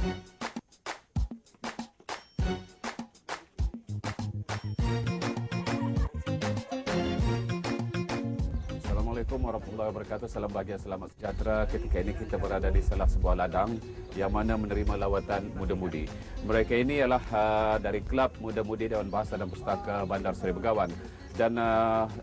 Assalamualaikum warahmatullahi wabarakatuh. Salam bahagia, selamat sejahtera. Ketika ini kita berada di salah sebuah ladang yang mana menerima lawatan muda-mudi. Mereka ini ialah dari Kelab Muda-Mudi Dewan Bahasa dan Pustaka Bandar Seri Begawan. Dan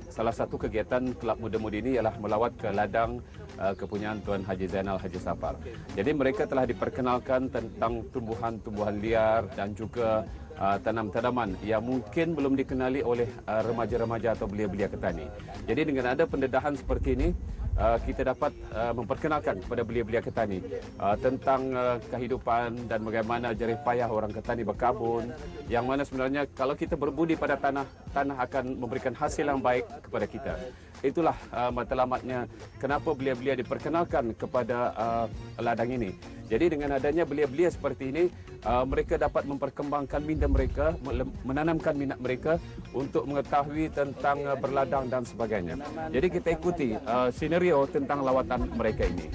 salah satu kegiatan Kelab Muda-Mudi ini ialah melawat ke ladang kepunyaan Tuan Haji Zainal Haji Safar. Jadi mereka telah diperkenalkan tentang tumbuhan-tumbuhan liar dan juga tanam-tanaman yang mungkin belum dikenali oleh remaja-remaja atau belia-belia petani. Jadi dengan ada pendedahan seperti ini, kita dapat memperkenalkan kepada belia-belia petani tentang kehidupan dan bagaimana jerih payah orang petani berkabun, yang mana sebenarnya kalau kita berbudi pada tanah akan memberikan hasil yang baik kepada kita. Itulah matlamatnya kenapa belia-belia diperkenalkan kepada ladang ini. Jadi dengan adanya belia-belia seperti ini, mereka dapat memperkembangkan minda mereka, menanamkan minat mereka untuk mengetahui tentang berladang dan sebagainya. Jadi kita ikuti senario tentang lawatan mereka ini.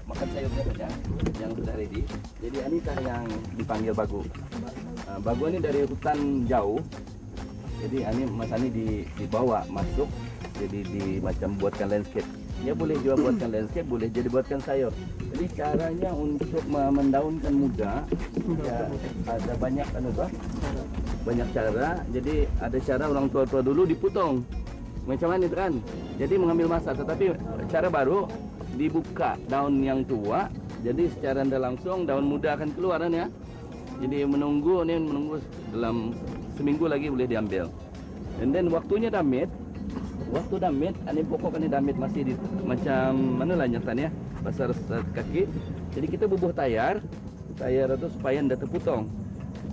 Makan sayurnya saja yang sudah ready. Jadi ini yang dipanggil bagu. Bagu ini dari hutan jauh. Jadi ini Mas Ani dibawa masuk. Jadi macam buatkan landscape. Dia boleh juga buatkan landscape, boleh jadi buatkan sayur. Jadi caranya untuk mendaunkan muda ya ada banyak banyak cara. Jadi ada cara orang tua-tua dulu dipotong. Macam mana kan? Jadi mengambil masa, tetapi cara baru dibuka daun yang tua, jadi secara tidak langsung daun muda akan keluar ya. Jadi menunggu dalam seminggu lagi boleh diambil. And then waktunya damit, ini pokok ini damit masih di macam mana lah nyatanya, besar kaki. Jadi kita bubuh tayar itu supaya tidak terpotong.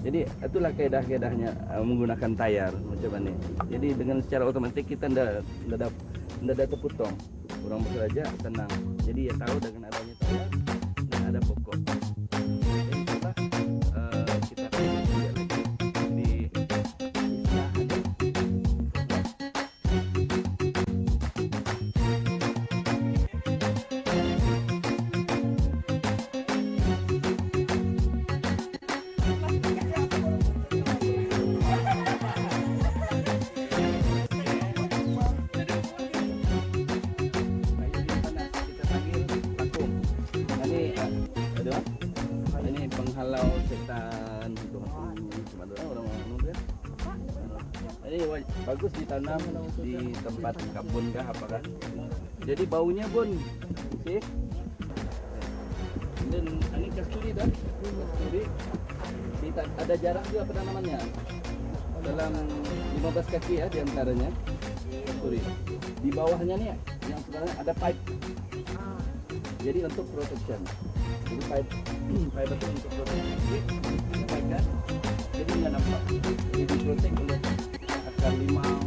Jadi itulah keedah-keedahnya menggunakan tayar macam ini. Jadi dengan secara otomatis kita tidak terpotong. Orang bekerja tenang. Jadi ya tahu dengan adanya tayar dan ada pokok. Jadi itulah kita lihat lagi di ini penghalau setan orang ini bagus ditanam di tempat kebun kah apakah. Jadi baunya pun sih. Dan ini kasturi dah. Kasturi ada jarak juga penanamannya. Dalam 15 kaki ya diantaranya. Kasturi. Di bawahnya nih yang sebenarnya ada pipe. Jadi untuk protection. Jadi pipe itu untuk proteksi, kan? Jadi nggak nampak. Jadi diprotek oleh akar limau.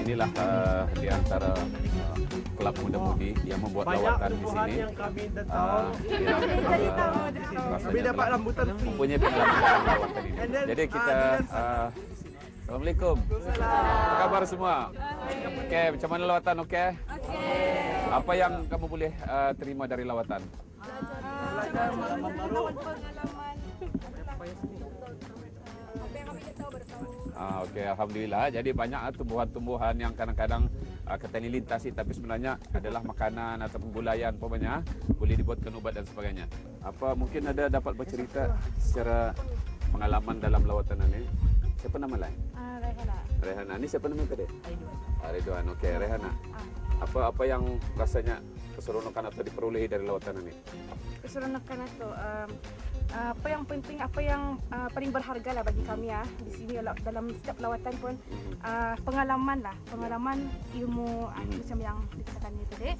Inilah di antara Kelab Muda-Mudi yang membuat lawatan di sini. Yang kami tahu. Kami dapat rambutan mempunyai pengalaman dalam lawatan ini. Jadi kita Assalamualaikum. Apa kabar semua? Okey, macam mana lawatan? Okey. Apa yang kamu boleh terima dari lawatan? belajar pengalaman baru. Okey, alhamdulillah. Jadi banyak tumbuhan-tumbuhan yang kadang-kadang kita lintasi tapi sebenarnya adalah makanan atau penggulayan umpamanya boleh dibuatkan ubat dan sebagainya. Apa mungkin ada dapat bercerita secara pengalaman dalam lawatan ini? Siapa nama lain? Rehana. Rehana. Ini siapa nama tadi? Ridwan. Ridwan. Okey, Rehana. Apa yang rasanya keseronokan atau diperolehi dari lawatan ini? Keseronokan itu apa yang penting, apa yang paling berharga lah bagi kami ya di sini dalam setiap lawatan pun pengalaman lah, pengalaman ilmu macam yang dikatakan itu tadi.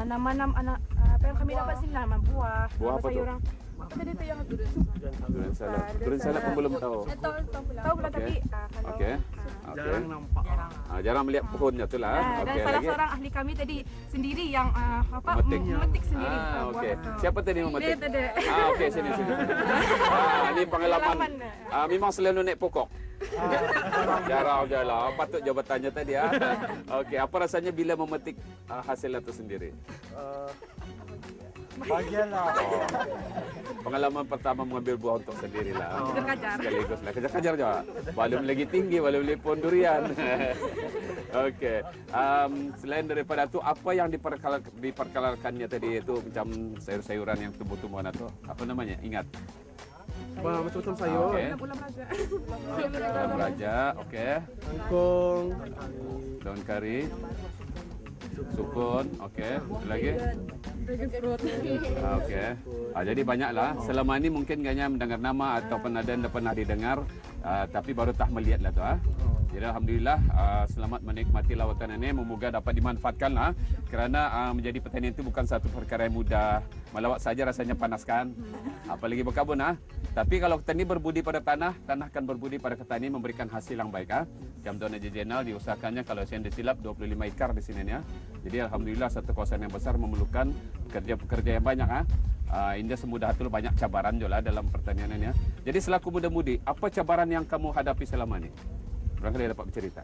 Nama-nama anak apa yang kami dapat sini nama buah, Buah apa tu? sayuran. Apa tadi tu yang Durian salak. Durian salak pun belum tahu. tahu pula tapi kalau Okey. Jarang nampak. Jarang melihat pohonnya tu lah. dan Okey, salah lagi. seorang ahli kami tadi sendiri yang Memetik. memetik sendiri buah Okey. itu. Siapa tadi yang memetik? Dia tadi. Okey, sini. Ini pengalaman. Memang selalu naik pokok. Jarang je lah. Patut jawatannya tadi ya. Okey, apa rasanya bila memetik hasil itu sendiri? Bahagialah. Pengalaman pertama mengambil buah untuk sendirilah. Kejar-kejar. Sekaligus lah. Kejar-kejar juga. Belum lagi tinggi, belum lagi pohon durian. Okey. Selain daripada itu, apa yang diperkenalkannya tadi itu macam sayur-sayuran yang tumbuh-tumbuhan itu? Apa namanya? Ingat? Macam-macam sayur. Okey. Ulam raja. Daun raja, okey. Kangkung. Daun kari. Sukun, okey. Lagi? Okey. Jadi banyaklah. Selama ini mungkin hanya mendengar nama ataupun ada yang pernah didengar, tapi baru tak melihatlah tu. Jadi alhamdulillah selamat menikmati lawatan ini, memoga dapat dimanfaatkanlah kerana menjadi petani itu bukan satu perkara yang mudah. Melawat saja rasanya panas kan. Apalagi berkebun Tapi kalau petani berbudi pada tanah, tanah akan berbudi pada petani memberikan hasil yang baik Macam Tuan Haji Zainal diusahakannya kalau saya tidak silap 25 ekar di sini ya. Jadi alhamdulillah satu kawasan yang besar memerlukan pekerja-pekerja yang banyak Indah semudah itu banyak cabaran juga dalam pertanian ini Jadi selaku muda-mudi, apa cabaran yang kamu hadapi selama ini? Barangkali dapat bercerita.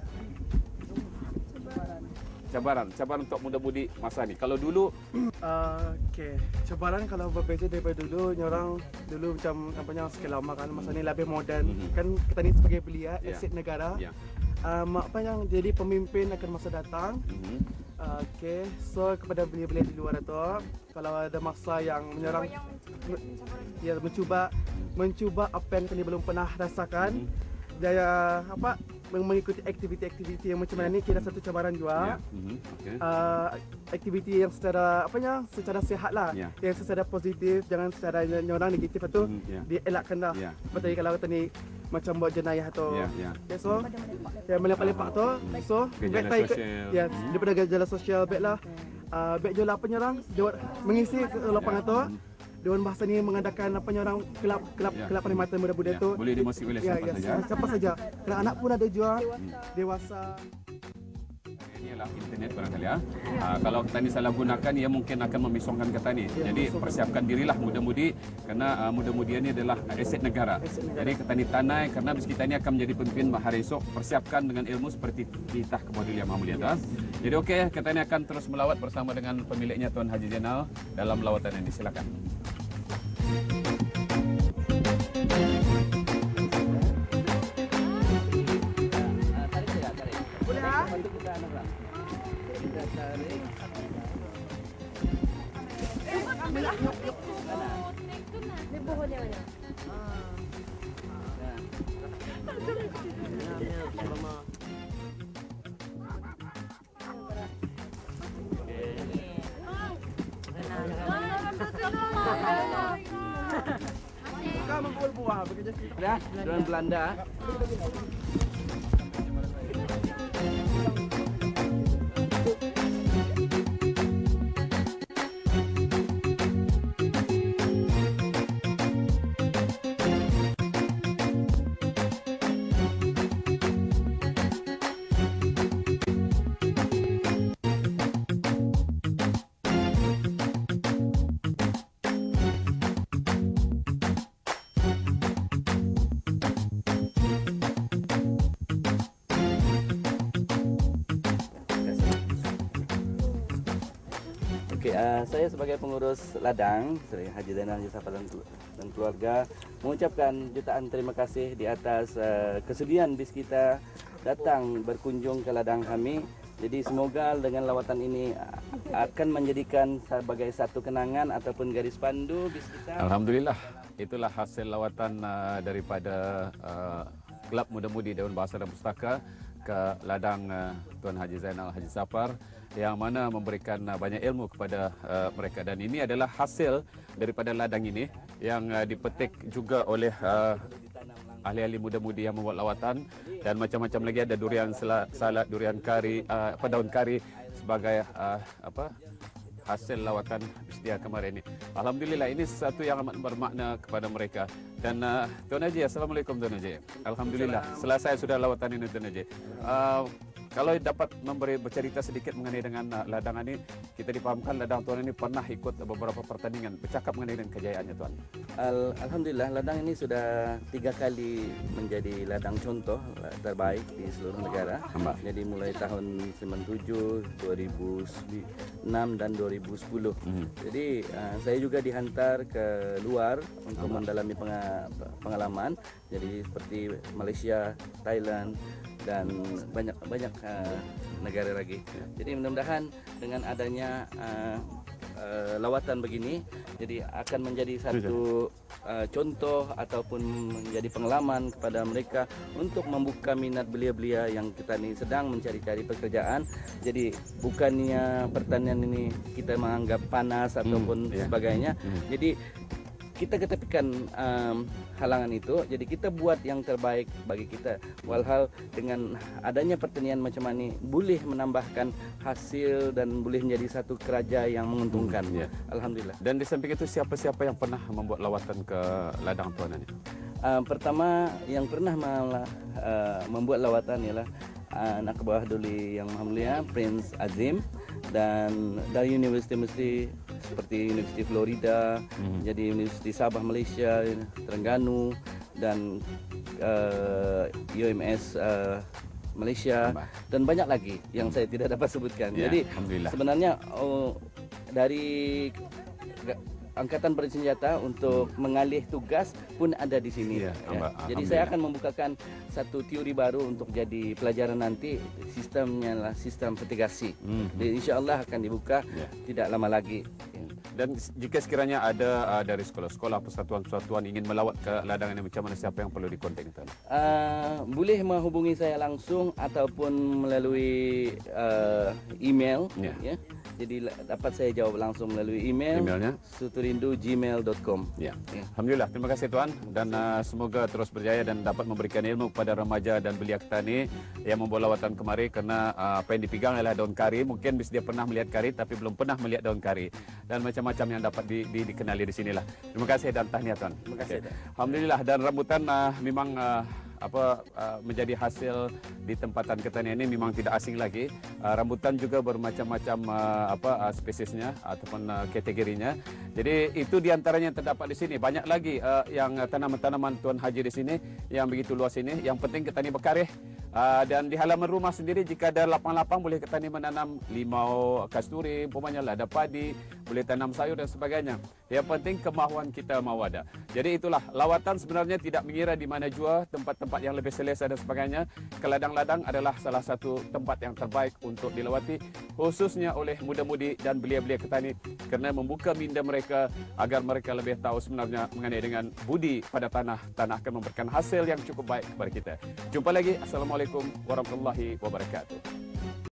Cabaran untuk muda-mudi masa ni. Kalau dulu Okey. Cabaran kalau berbeza daripada dulu, orang dulu macam nampaknya sikit lama kan. Masa ni lebih moden. Kan kita ni sebagai belia, aset negara. Apa yang jadi pemimpin akan masa datang. Okey. So kepada belia-belia di luar itu, kalau ada masa yang menyerang mencuba apa yang kini belum pernah rasakan. Daya mengikuti aktiviti-aktiviti yang macam mana ni kira satu cabaran juga. Aktiviti yang secara secara sihat lah, yang secara positif, jangan secara orang negatif tu dielakkan lah. Betul kalau tadi macam buat jenayah tu. Okay, so yang melepak-lepak tu, so baik tak ikut daripada gejala sosial baiklah. Baik juga penyerang mengisi lapangan tu. Dewan Bahasa ni mengadakan kelab perkhidmatan muda-muda tu. Boleh dimasuki oleh siapa saja. Siapa saja. Anak pun ada juga, dewasa. Ini adalah internet barangkali kalau petani salah gunakan, ia mungkin akan memisongkan petani. Jadi persiapkan dirilah muda-mudi kerana muda-mudi ini adalah aset negara. Jadi petani tanai kerana bis kita ini akan menjadi pemimpin hari esok. Persiapkan dengan ilmu seperti titah kebodil yang mamulia. Jadi okey, kita ini akan terus melawat bersama dengan pemiliknya Tuan Haji Zainal dalam lawatan ini. Silakan. Kau mengumpul buah bekerja sikit. Durian Belanda. Saya sebagai pengurus ladang, Sri Haji Zainal Haji Sapar dan keluarga mengucapkan jutaan terima kasih di atas kesudian bis kita datang berkunjung ke ladang kami. Jadi semoga dengan lawatan ini akan menjadikan sebagai satu kenangan ataupun garis pandu bis kita. Alhamdulillah, itulah hasil lawatan daripada Kelab Muda-Mudi Dewan Bahasa dan Pustaka ke ladang Tuan Haji Zainal Haji Sapar. yang mana memberikan banyak ilmu kepada mereka. Dan ini adalah hasil daripada ladang ini yang dipetik juga oleh ahli-ahli muda-mudi yang membuat lawatan, dan macam-macam lagi, ada durian salad, durian kari, daun kari sebagai hasil lawatan dia kemarin ini. Alhamdulillah, ini sesuatu yang amat bermakna kepada mereka. Dan Tuan Haji, Assalamualaikum Tuan Haji. Alhamdulillah, selesai sudah lawatan ini Tuan Haji. Kalau dapat bercerita sedikit mengenai dengan ladang ini, kita dipahamkan ladang Tuan ini pernah ikut beberapa pertandingan. Bercakap mengenai dengan kejayaannya Tuan. Alhamdulillah, ladang ini sudah 3 kali menjadi ladang contoh terbaik di seluruh negara. Jadi mulai tahun 97, 2006 dan 2010. Jadi saya juga dihantar ke luar untuk mendalami pengalaman. Jadi seperti Malaysia, Thailand, dan banyak negara lagi. Jadi mudah-mudahan dengan adanya lawatan begini, jadi akan menjadi satu contoh ataupun menjadi pengalaman kepada mereka untuk membuka minat belia-belia yang kita ini sedang mencari-cari pekerjaan. Jadi bukannya pertanian ini kita menganggap panas ataupun sebagainya. Jadi kita ketepikan halangan itu, jadi kita buat yang terbaik bagi kita. Walhal dengan adanya pertanian macam ini boleh menambahkan hasil dan boleh menjadi satu keraja yang menguntungkan. Alhamdulillah. Dan di samping itu, siapa-siapa yang pernah membuat lawatan ke ladang Tuan ini? Pertama yang pernah membuat lawatan ialah anak bawah Duli Yang Maha Mulia Prince Azim, dan dari universiti seperti Universiti Florida, jadi Universiti Sabah Malaysia, Terengganu, dan UMS Malaysia, dan banyak lagi yang saya tidak dapat sebutkan. Jadi sebenarnya dari Angkatan Bersenjata untuk mengalih tugas pun ada di sini. Jadi saya akan membukakan satu teori baru untuk jadi pelajaran nanti. Sistemnya adalah sistem vertigasi. Jadi insya Allah akan dibuka tidak lama lagi. Dan jika sekiranya ada dari sekolah-sekolah, persatuan-persatuan ingin melawat ke ladang ini, macam mana, siapa yang perlu dikontak Tuan? Boleh menghubungi saya langsung ataupun melalui email. Jadi dapat saya jawab langsung melalui emailnya suturindu@gmail.com. Alhamdulillah, terima kasih Tuan, dan semoga terus berjaya dan dapat memberikan ilmu kepada remaja dan belia petani yang membuat lawatan kemari, kerana apa yang dipegang adalah daun kari. Mungkin dia pernah melihat kari tapi belum pernah melihat daun kari, dan macam-macam yang dapat dikenali di sinilah. Terima kasih dan tahniah Tuan. Terima kasih. Alhamdulillah, dan rambutan memang menjadi hasil di tempatan kita ini memang tidak asing lagi. Rambutan juga bermacam-macam spesiesnya ataupun kategorinya. Jadi itu diantaranya yang terdapat di sini. Banyak lagi yang tanaman-tanaman Tuan Haji di sini yang begitu luas ini. Yang penting kita ini berkarih. Dan di halaman rumah sendiri, jika ada lapang-lapang, boleh kita ni menanam limau, kasturi, umpamanya lah, ada padi, boleh tanam sayur dan sebagainya. Yang penting kemahuan kita mahu ada. Jadi itulah, lawatan sebenarnya tidak mengira di mana jua, tempat-tempat yang lebih selesa dan sebagainya. Ke ladang-ladang adalah salah satu tempat yang terbaik untuk dilawati, khususnya oleh muda-mudi dan belia-belia petani, kerana membuka minda mereka agar mereka lebih tahu sebenarnya mengenai dengan budi pada tanah. Tanah akan memberikan hasil yang cukup baik kepada kita. Jumpa lagi. Assalamualaikum warahmatullahi wabarakatuh.